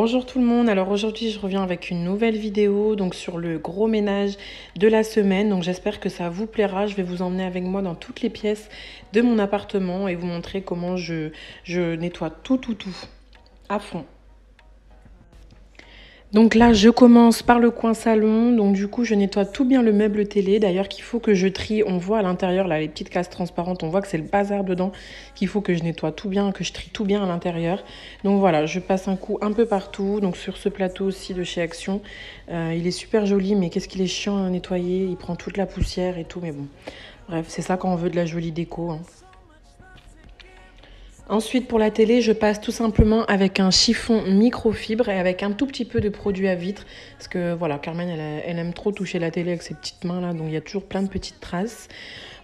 Bonjour tout le monde, alors aujourd'hui je reviens avec une nouvelle vidéo donc sur le gros ménage de la semaine. Donc j'espère que ça vous plaira, je vais vous emmener avec moi dans toutes les pièces de mon appartement et vous montrer comment je nettoie tout à fond. Donc là, je commence par le coin salon. Donc du coup, je nettoie tout bien le meuble télé. D'ailleurs, qu'il faut que je trie. On voit à l'intérieur, là, les petites cases transparentes. On voit que c'est le bazar dedans. Qu'il faut que je nettoie tout bien, que je trie tout bien à l'intérieur. Donc voilà, je passe un coup un peu partout. Donc sur ce plateau aussi de chez Action. Il est super joli, mais qu'est-ce qu'il est chiant à nettoyer. Il prend toute la poussière et tout. Mais bon, bref, c'est ça quand on veut de la jolie déco, hein. Ensuite, pour la télé, je passe tout simplement avec un chiffon microfibre et avec un tout petit peu de produit à vitre. Parce que voilà, Carmen, elle aime trop toucher la télé avec ses petites mains là, donc il y a toujours plein de petites traces.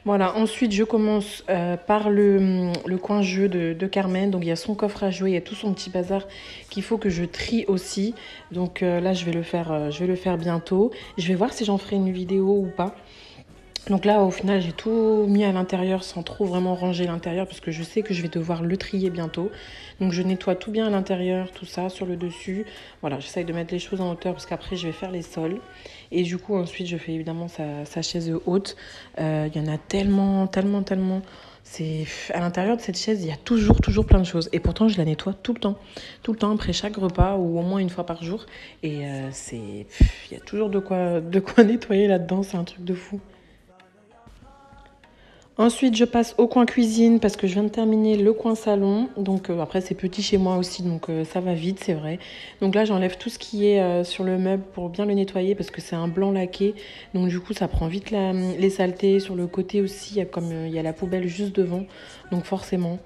Voilà, ensuite je commence par le coin jeu de Carmen. Donc il y a son coffre à jouer, il y a tout son petit bazar qu'il faut que je trie aussi. Donc là, je vais le faire bientôt. Je vais voir si j'en ferai une vidéo ou pas. Donc là, au final, j'ai tout mis à l'intérieur sans trop vraiment ranger l'intérieur parce que je sais que je vais devoir le trier bientôt. Donc je nettoie tout bien à l'intérieur, tout ça, sur le dessus. Voilà, j'essaye de mettre les choses en hauteur parce qu'après, je vais faire les sols. Et du coup, ensuite, je fais évidemment sa chaise haute. Il y en a tellement. C'est à l'intérieur de cette chaise, il y a toujours plein de choses. Et pourtant, je la nettoie tout le temps après chaque repas ou au moins une fois par jour. Et il y a toujours de quoi nettoyer là-dedans. C'est un truc de fou. Ensuite, je passe au coin cuisine parce que je viens de terminer le coin salon. Donc après, c'est petit chez moi aussi, donc ça va vite, c'est vrai. Donc là, j'enlève tout ce qui est sur le meuble pour bien le nettoyer parce que c'est un blanc laqué. Donc du coup, ça prend vite les saletés. Sur le côté aussi, il y a la poubelle juste devant. Donc forcément.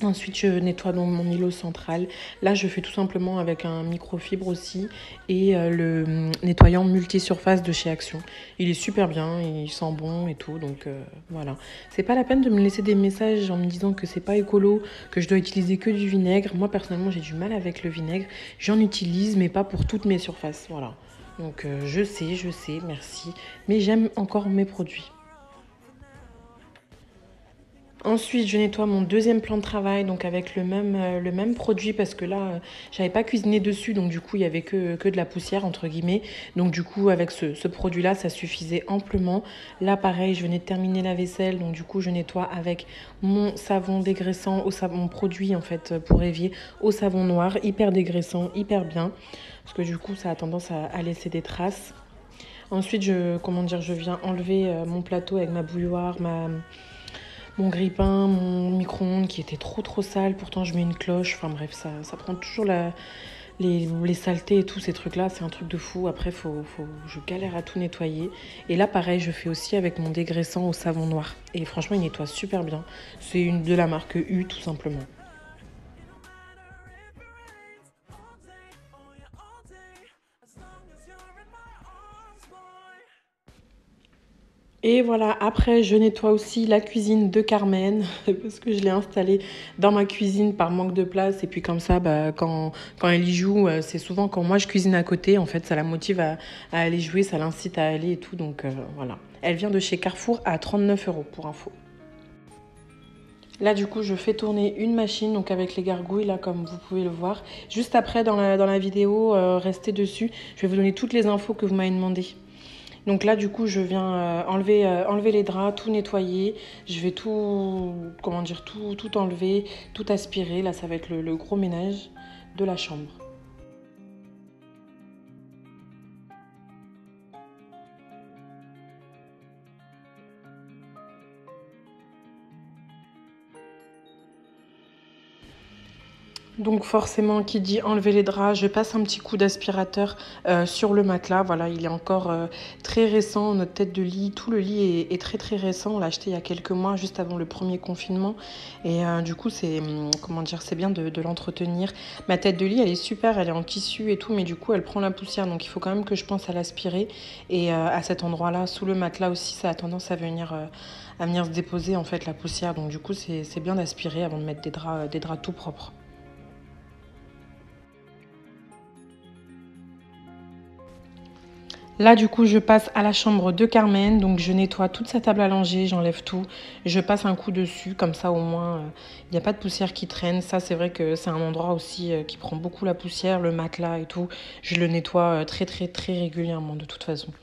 Ensuite, je nettoie donc mon îlot central. Là, je fais tout simplement avec un microfibre aussi et le nettoyant multisurface de chez Action. Il est super bien, il sent bon et tout, donc voilà. C'est pas la peine de me laisser des messages en me disant que c'est pas écolo, que je dois utiliser que du vinaigre. Moi, personnellement, j'ai du mal avec le vinaigre. J'en utilise, mais pas pour toutes mes surfaces, voilà. Donc je sais, merci. Mais j'aime encore mes produits. Ensuite, je nettoie mon deuxième plan de travail, donc avec le même produit, parce que là, j'avais pas cuisiné dessus, donc du coup, il y avait que de la poussière, entre guillemets. Donc du coup, avec ce produit-là, ça suffisait amplement. Là, pareil, je venais de terminer la vaisselle, donc du coup, je nettoie avec mon savon dégraissant, mon produit, en fait, pour évier, au savon noir, hyper dégraissant, hyper bien, parce que du coup, ça a tendance à laisser des traces. Ensuite, je viens enlever mon plateau avec ma bouilloire, mon grille-pain, mon micro-ondes qui était trop sale. Pourtant, je mets une cloche. Enfin bref, ça prend toujours les saletés et tous ces trucs-là. C'est un truc de fou. Après, je galère à tout nettoyer. Et là, pareil, je fais aussi avec mon dégraissant au savon noir. Et franchement, il nettoie super bien. C'est une de la marque U, tout simplement. Et voilà, après, je nettoie aussi la cuisine de Carmen parce que je l'ai installée dans ma cuisine par manque de place. Et puis comme ça, bah, quand elle y joue, c'est souvent quand moi je cuisine à côté. En fait, ça la motive à aller jouer, ça l'incite à aller et tout. Donc voilà. Elle vient de chez Carrefour à 39 € pour info. Là, du coup, je fais tourner une machine, donc avec les gargouilles, là, comme vous pouvez le voir. Juste après, dans la vidéo, restez dessus. Je vais vous donner toutes les infos que vous m'avez demandé. Donc là, du coup, je viens enlever les draps, tout nettoyer. Je vais tout enlever, tout aspirer. Là, ça va être le gros ménage de la chambre. Donc forcément, qui dit enlever les draps, je passe un petit coup d'aspirateur sur le matelas. Voilà, il est encore très récent, notre tête de lit. Tout le lit est très récent. On l'a acheté il y a quelques mois, juste avant le premier confinement. Et du coup, c'est bien de l'entretenir. Ma tête de lit, elle est super, elle est en tissu et tout, mais du coup, elle prend la poussière. Donc il faut quand même que je pense à l'aspirer. Et à cet endroit-là, sous le matelas aussi, ça a tendance à venir se déposer en fait la poussière. Donc du coup, c'est bien d'aspirer avant de mettre des draps tout propres. Là, du coup, je passe à la chambre de Carmen. Donc, je nettoie toute sa table à langer, j'enlève tout. Je passe un coup dessus, comme ça, au moins, il n'y a pas de poussière qui traîne. Ça, c'est vrai que c'est un endroit aussi qui prend beaucoup la poussière, le matelas et tout. Je le nettoie très, très, très régulièrement, de toute façon.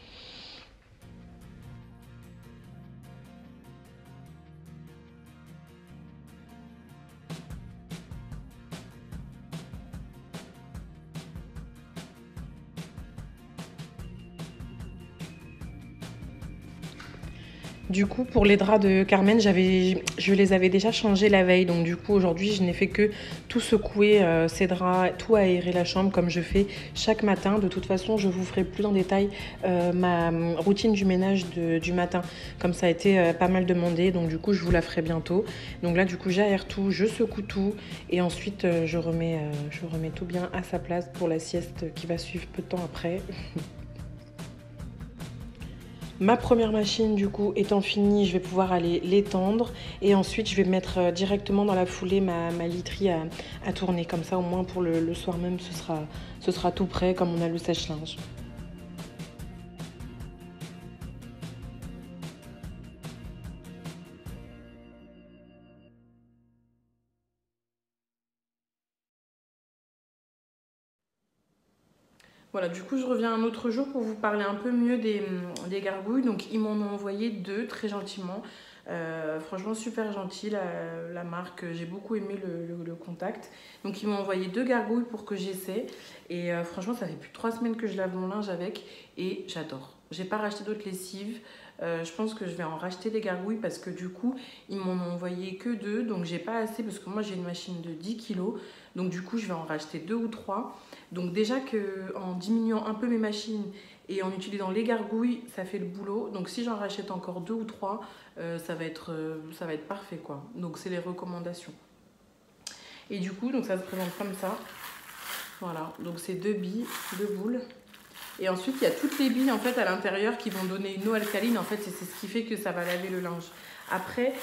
Du coup, pour les draps de Carmen, je les avais déjà changés la veille. Donc, du coup, aujourd'hui, je n'ai fait que tout secouer ces draps, tout aérer la chambre comme je fais chaque matin. De toute façon, je vous ferai plus en détail ma routine du ménage du matin. Comme ça a été pas mal demandé. Donc, du coup, je vous la ferai bientôt. Donc là, du coup, j'aère tout, je secoue tout. Et ensuite, je remets tout bien à sa place pour la sieste qui va suivre peu de temps après. Ma première machine, du coup, étant finie, je vais pouvoir aller l'étendre. Et ensuite, je vais mettre directement dans la foulée ma literie à tourner. Comme ça, au moins, pour le soir même, ce sera tout prêt, comme on a le sèche-linge. Voilà, du coup, je reviens un autre jour pour vous parler un peu mieux des gargouilles. Donc, ils m'en ont envoyé deux, très gentiment. Franchement, super gentil, la marque. J'ai beaucoup aimé le contact. Donc, ils m'ont envoyé deux gargouilles pour que j'essaie. Et franchement, ça fait plus de 3 semaines que je lave mon linge avec. Et j'adore. J'ai pas racheté d'autres lessives. Je pense que je vais en racheter des gargouilles parce que du coup, ils m'en ont envoyé que deux. Donc, j'ai pas assez parce que moi, j'ai une machine de 10 kilos. Donc, du coup, je vais en racheter deux ou trois. Donc déjà qu'en diminuant un peu mes machines et en utilisant les gargouilles, ça fait le boulot. Donc si j'en rachète encore deux ou trois, ça va être parfait quoi. Donc c'est les recommandations. Et du coup, donc ça se présente comme ça. Voilà, donc c'est deux billes, deux boules. Et ensuite, il y a toutes les billes en fait à l'intérieur qui vont donner une eau alcaline. En fait, c'est ce qui fait que ça va laver le linge. Après,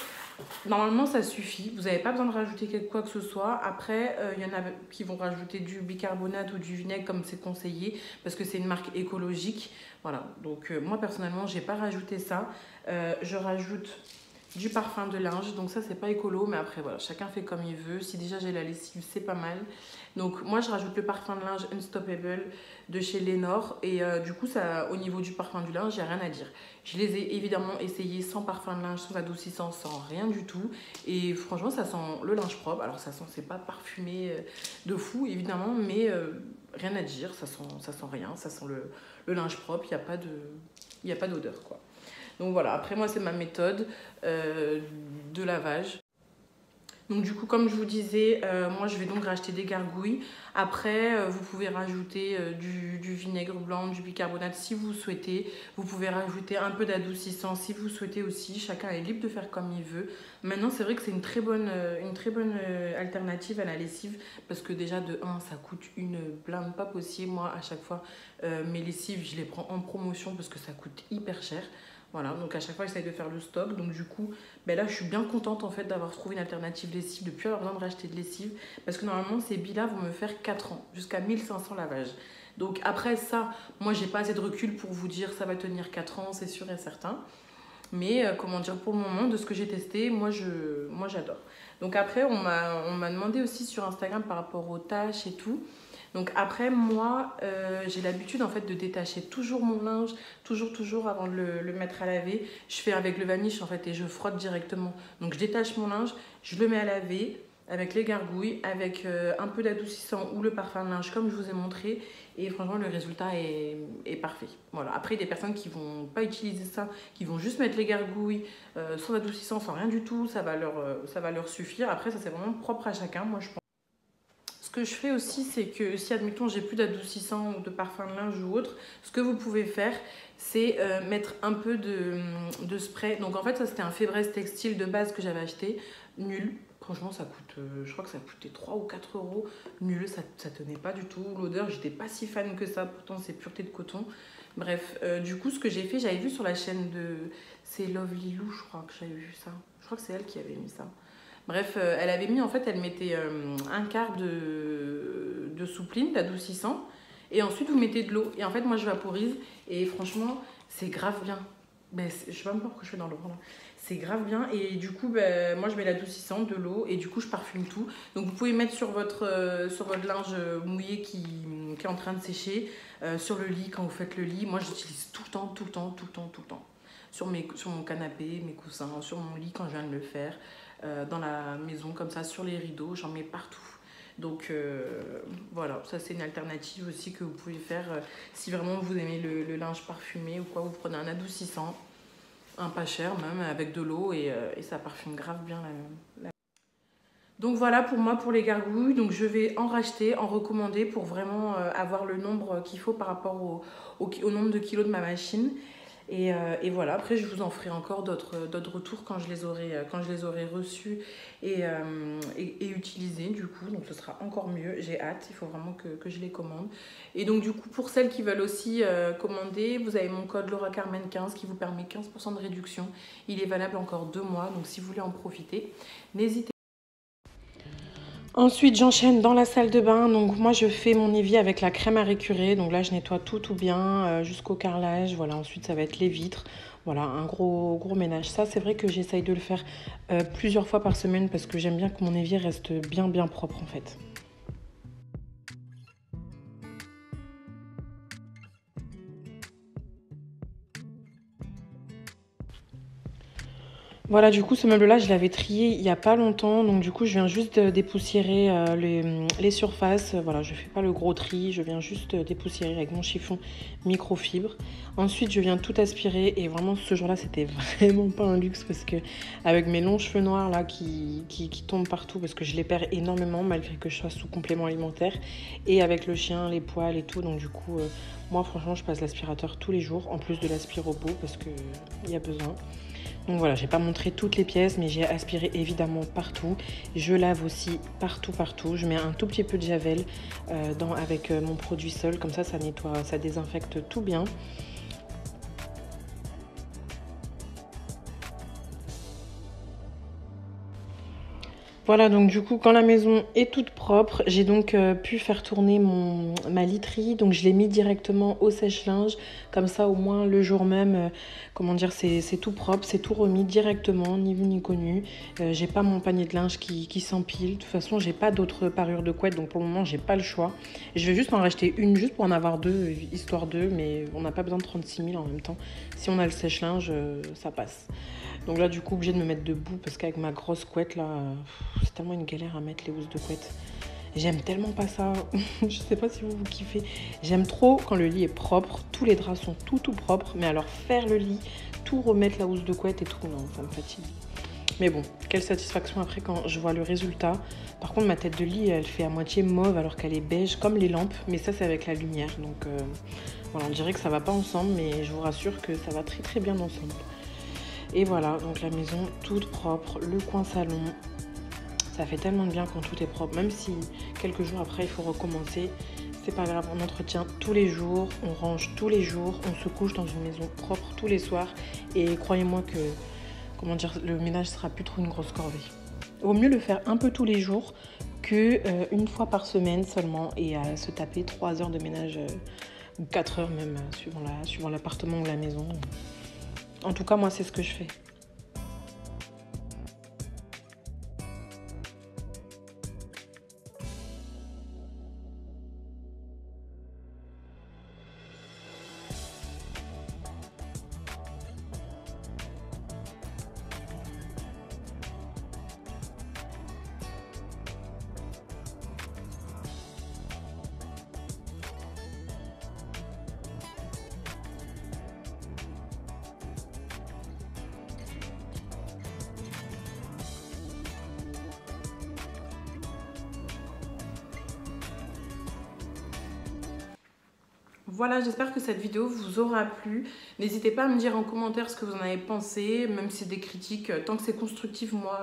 normalement, ça suffit. Vous n'avez pas besoin de rajouter quoi que ce soit. Après, il y en a qui vont rajouter du bicarbonate ou du vinaigre comme c'est conseillé parce que c'est une marque écologique. Voilà. Donc, moi, personnellement, je n'ai pas rajouté ça. Je rajoute du parfum de linge. Donc, ça, c'est pas écolo. Mais après, voilà, chacun fait comme il veut. Si déjà j'ai la lessive, c'est pas mal. Donc, moi, je rajoute le parfum de linge Unstoppable de chez Lénore. Et du coup, ça, au niveau du parfum du linge, il n'y a rien à dire. Je les ai évidemment essayés sans parfum de linge, sans adoucissant, sans rien du tout. Et franchement, ça sent le linge propre. Alors, ça sent, c'est pas parfumé de fou, évidemment, mais rien à dire. Ça sent rien. Ça sent le linge propre. Il n'y a pas d'odeur, quoi. Donc voilà, après moi, c'est ma méthode de lavage. Donc du coup, comme je vous disais, moi je vais donc racheter des gargouilles. Après, vous pouvez rajouter du vinaigre blanc, du bicarbonate si vous souhaitez. Vous pouvez rajouter un peu d'adoucissant si vous souhaitez aussi. Chacun est libre de faire comme il veut. Maintenant, c'est vrai que c'est une très bonne alternative à la lessive parce que déjà de 1, ça coûte une blinde pas possible. Moi, à chaque fois, mes lessives, je les prends en promotion parce que ça coûte hyper cher. Voilà, donc à chaque fois, j'essaye de faire le stock. Donc du coup, ben là, je suis bien contente en fait d'avoir trouvé une alternative lessive, de ne plus avoir besoin de racheter de lessive. Parce que normalement, ces billes-là vont me faire 4 ans, jusqu'à 1500 lavages. Donc après ça, moi, j'ai pas assez de recul pour vous dire ça va tenir 4 ans, c'est sûr et certain. Mais comment dire, pour le moment, de ce que j'ai testé, moi j'adore. Donc après, on m'a demandé aussi sur Instagram par rapport aux tâches et tout. Donc après, moi, j'ai l'habitude en fait de détacher toujours mon linge, toujours avant de le mettre à laver. Je fais avec le vanish en fait et je frotte directement. Donc je détache mon linge, je le mets à laver avec les gargouilles, avec un peu d'adoucissant ou le parfum de linge comme je vous ai montré. Et franchement, le résultat est parfait. Voilà. Après, des personnes qui vont pas utiliser ça, qui vont juste mettre les gargouilles sans adoucissant, sans rien du tout, ça va leur suffire. Après, ça c'est vraiment propre à chacun, moi je pense. Ce que je fais aussi, c'est que si, admettons, j'ai plus d'adoucissant ou de parfum de linge ou autre, ce que vous pouvez faire, c'est mettre un peu de spray. Donc, en fait, ça, c'était un Febreze textile de base que j'avais acheté. Nul. Franchement, ça coûte, je crois que ça coûtait 3 ou 4 euros. Nul, ça tenait pas du tout. L'odeur, j'étais pas si fan que ça. Pourtant, c'est pureté de coton. Bref, du coup, ce que j'ai fait, j'avais vu sur la chaîne de... C'est Lovely Lou, je crois que j'avais vu ça. Je crois que c'est elle qui avait mis ça. Bref, elle avait mis, en fait, elle mettait un quart de soupline, d'adoucissant. Et ensuite, vous mettez de l'eau. Et en fait, moi, je vaporise. Et franchement, c'est grave bien. Ben, je sais pas même pas pourquoi je fais dans l'eau. Voilà. C'est grave bien. Et du coup, ben, moi, je mets l'adoucissant, de l'eau. Et du coup, je parfume tout. Donc, vous pouvez mettre sur votre linge mouillé qui est en train de sécher. Sur le lit, quand vous faites le lit. Moi, j'utilise tout le temps, tout le temps, tout le temps, tout le temps. Sur mon canapé, mes coussins, sur mon lit quand je viens de le faire. Dans la maison, comme ça, sur les rideaux. J'en mets partout. Donc voilà, ça c'est une alternative aussi que vous pouvez faire si vraiment vous aimez le linge parfumé ou quoi. Vous prenez un adoucissant, un pas cher même, avec de l'eau et ça parfume grave bien la... Donc voilà pour moi pour les gargouilles. Donc je vais en racheter, en recommander pour vraiment avoir le nombre qu'il faut par rapport au nombre de kilos de ma machine. Et voilà, après je vous en ferai encore d'autres retours quand je les aurai reçus et utilisés du coup, donc ce sera encore mieux, j'ai hâte, il faut vraiment que je les commande. Et donc du coup pour celles qui veulent aussi commander, vous avez mon code LauraCarmen15 qui vous permet 15% de réduction, il est valable encore 2 mois, donc si vous voulez en profiter, n'hésitez pas. Ensuite, j'enchaîne dans la salle de bain. Donc moi, je fais mon évier avec la crème à récurer. Donc là, je nettoie tout bien jusqu'au carrelage. Voilà, ensuite, ça va être les vitres. Voilà, un gros ménage. Ça, c'est vrai que j'essaye de le faire plusieurs fois par semaine parce que j'aime bien que mon évier reste bien propre en fait. Voilà, du coup, ce meuble-là, je l'avais trié il n'y a pas longtemps. Donc, du coup, je viens juste dépoussiérer les surfaces. Voilà, je ne fais pas le gros tri. Je viens juste dépoussiérer avec mon chiffon microfibre. Ensuite, je viens tout aspirer. Et vraiment, ce jour-là, c'était vraiment pas un luxe parce que avec mes longs cheveux noirs là qui tombent partout parce que je les perds énormément malgré que je sois sous complément alimentaire. Et avec le chien, les poils et tout. Donc, du coup, moi, franchement, je passe l'aspirateur tous les jours en plus de l'aspirobot parce qu'il y a besoin. Donc voilà, j'ai pas montré toutes les pièces, mais j'ai aspiré évidemment partout. Je lave aussi partout. Je mets un tout petit peu de javel avec mon produit Sol, comme ça nettoie, ça désinfecte tout bien. Voilà, donc du coup, quand la maison est toute propre, j'ai donc pu faire tourner ma literie. Donc je l'ai mis directement au sèche-linge. Comme ça, au moins, le jour même, comment dire, c'est tout propre, c'est tout remis directement, ni vu ni connu. J'ai pas mon panier de linge qui s'empile. De toute façon, j'ai pas d'autres parures de couette, donc pour le moment, j'ai pas le choix. Je vais juste en racheter une, juste pour en avoir deux, histoire d'eux, mais on n'a pas besoin de 36 000 en même temps. Si on a le sèche-linge, ça passe. Donc là, du coup, obligée de me mettre debout parce qu'avec ma grosse couette, là, c'est tellement une galère à mettre les housses de couette. J'aime tellement pas ça. Je sais pas si vous kiffez. J'aime trop quand le lit est propre. Tous les draps sont tout propres. Mais alors, faire le lit, tout remettre la housse de couette et tout, non, ça me fatigue. Mais bon, quelle satisfaction après quand je vois le résultat. Par contre, ma tête de lit, elle fait à moitié mauve alors qu'elle est beige, comme les lampes. Mais ça, c'est avec la lumière. Donc, voilà, on dirait que ça va pas ensemble. Mais je vous rassure que ça va très bien ensemble. Et voilà, donc la maison toute propre, le coin salon. Ça fait tellement de bien quand tout est propre, même si quelques jours après il faut recommencer. C'est pas grave, on entretient tous les jours, on range tous les jours, on se couche dans une maison propre tous les soirs. Et croyez-moi que, comment dire, le ménage sera plus trop une grosse corvée. Il vaut mieux le faire un peu tous les jours que une fois par semaine seulement et à se taper 3 heures de ménage, ou 4 heures même, suivant l'appartement ou la maison. En tout cas, moi, c'est ce que je fais. Voilà, j'espère que cette vidéo vous aura plu. N'hésitez pas à me dire en commentaire ce que vous en avez pensé, même si c'est des critiques. Tant que c'est constructif, moi,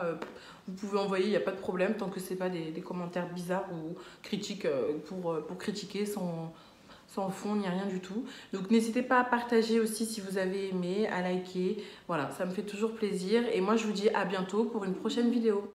vous pouvez envoyer, il n'y a pas de problème. Tant que ce n'est pas des commentaires bizarres ou critiques pour critiquer sans fond ni rien du tout. Donc n'hésitez pas à partager aussi si vous avez aimé, à liker. Voilà, ça me fait toujours plaisir. Et moi, je vous dis à bientôt pour une prochaine vidéo.